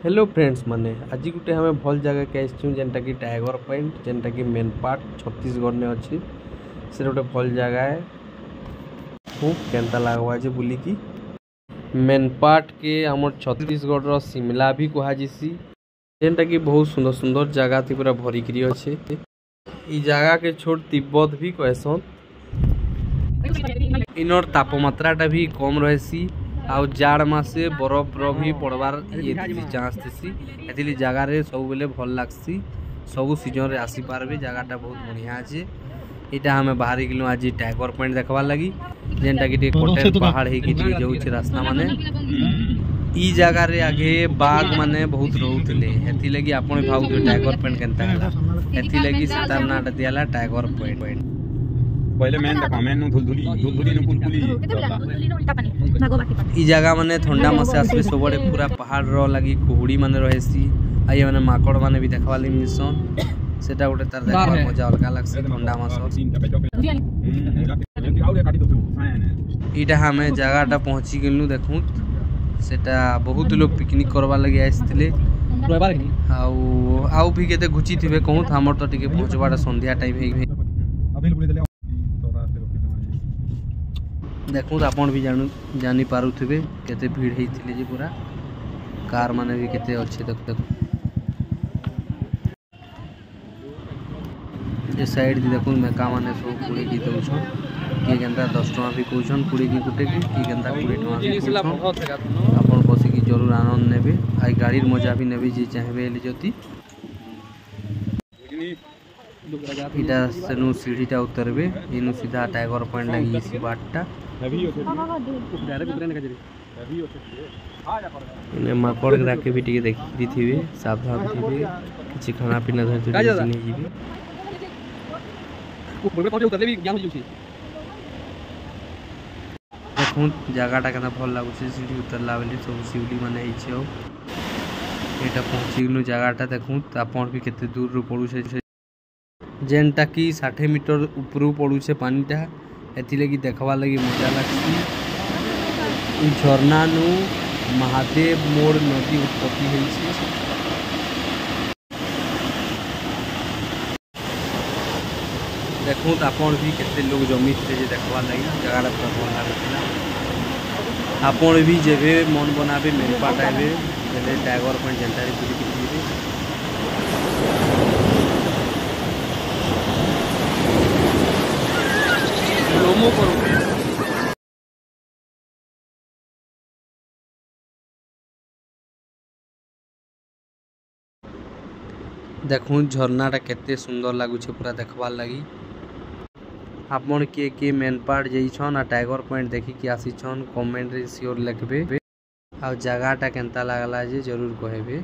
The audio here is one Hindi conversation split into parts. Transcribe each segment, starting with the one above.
हेलो फ्रेंड्स माने आज गोटे हमें भल जगह के आसचु जेनटा कि टाइगर पॉइंट जेनटा कि मेन पार्ट छत्तीसगढ़ में अच्छी से गोटे भल जगह है खूब केनता लगवा जे बुली की मेन पार्ट के आम छत्तीसगढ़ शिमला भी कहुसी जेनटा कि बहुत सुंदर सुंदर जगह थी पूरा भरिकी अच्छे ई जगह के छोट तिब्बत भी कहसन इनर तापमात्रा भी कम रही आउ जाड़ मासे बरफ भी पड़वार ये चांस थी एथि जगार सब बेले भल लगसी सबू सीजन रे आसी पारबे जगहटा बहुत बढ़िया अच्छे यहाँ हमें बाहर गलु आज टाइगर पॉइंट देखवार लगी जेनटा कि कटेन पहाड़ हो जाऊे रास्ता माने ई जगार रे आगे बाघ माने बहुत रोते हेथि लगी आपण भाव टाइगर पॉइंट केनता हेथि लगी से तार नाटा दियाला टाइगर पॉइंट पहले मेन देखा मेन धुलधुली न कुलकुली ई जगह माने ठंडा मासे आसबे सबरे पूरा पहाड़ रो लगी कुहुड़ी माने रहेसी आ ये माने माकड़ माने भी देखवा लगी मिशन सेटा गोटे तार देखवा मजा अलग लागसे ठंडा मास इटा हमें जगहटा पहुंची गेलु देखु सेटा बहुत लोग पिकनिक करवा लगी आइसथिले आउ भी केते घुची थिबे कहूत हमर तो टिके पहुंचबाटा संध्या टाइम हे देखो आपन भी जानी पारुथिबे केते भीड़ हेइथिले जे पूरा कार माने भी केते अच्छे देखो ये साइड दी देखो मेका माने सब पूरी की दउछन के गंदा 10 टका भी कहउछन पूरी की गुटे की गंदा 20 टका भी कहउछन आपन बसी की जरूर आनंद नेबे आई गाड़ीर मजा भी नेबे जे चाहबे ले जति इटा सेनु सीढ़ीटा उतरबे इनु सीधा टाइगर पॉइंट लगी इसी बाटटा माकड़ राके भी टिके देखी थी सावधान थी किसी खाना पीना धरते देखूँ जगहटा के भल लगुच सीढ़ी उतरला बेले सब शिवली माने यहाँ पहुँची गलु जगहटा देखूँ आपन भी केते दूर रू पड़ुछे जेनटा कि 60 मीटर ऊपर पड़ुछे पानीटा एथि लगी देखवा लगी मजा लगसी झरना नु महादेव मोड़ नदी उत्पत्ति होइछे देखूँ आपन भी केते लोग जमी थे जे देखवा लगी जगह पूरा भल लगुला आपन भी जेबे मन बनाबे मेरे पाट आबे पहले टाइगर पॉइंट जेनटा रे पूरी लोमो करो देखूँ झरनाटा केते सुंदर लगुचे पूरा देखवार लगी आपन के मेन पार्ट जइछन आ टाइगर पॉइंट देखी कि आसीछन कमेंट रे श्योर लिखबे आ जगहटा केनता लागला जे जरूर कहबे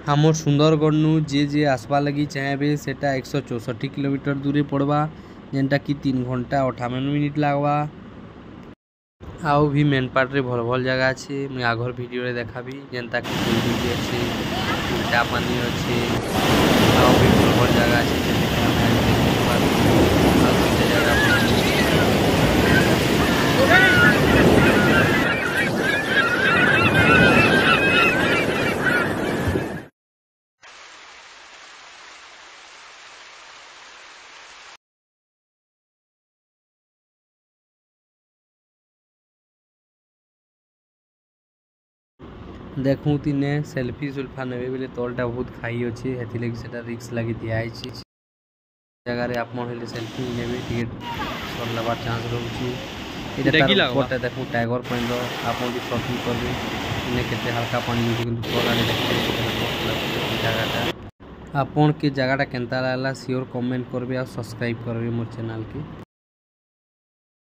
हमर सुंदरगढ़ नु जे आसबा लगी चाहेबे सेटा 164 किलोमीटर दूरे पड़वा जेनटा कि 3 घंटा 58 मिनिट लगवा आउ भी मेन पार्ट रे भल भल जगह अच्छे मुझे आगर वीडियो रे देखाबी जेनता कि कोई अच्छे उल्टा पानी अच्छे आउ भी भल भल जगह अच्छे देखूँ तीने सेल्फी सुल्फा नेबे बेले तलटा बहुत खाई अच्छे हेथि लगी सेटा रिक्स लगी दियाई जगह रे आप हेले सेल्फी नेबे टिके सरलाबार चांस रहउची एटा कोटा देखूँ टाइगर पॉइंट आपन भी शॉपिंग करबे इने केते हल्का पानी किंतु कोला ने देखते जगहटा आपन के जगहटा केनता लागला श्योर कमेंट करबे और सब्सक्राइब करबे मोर चैनल के।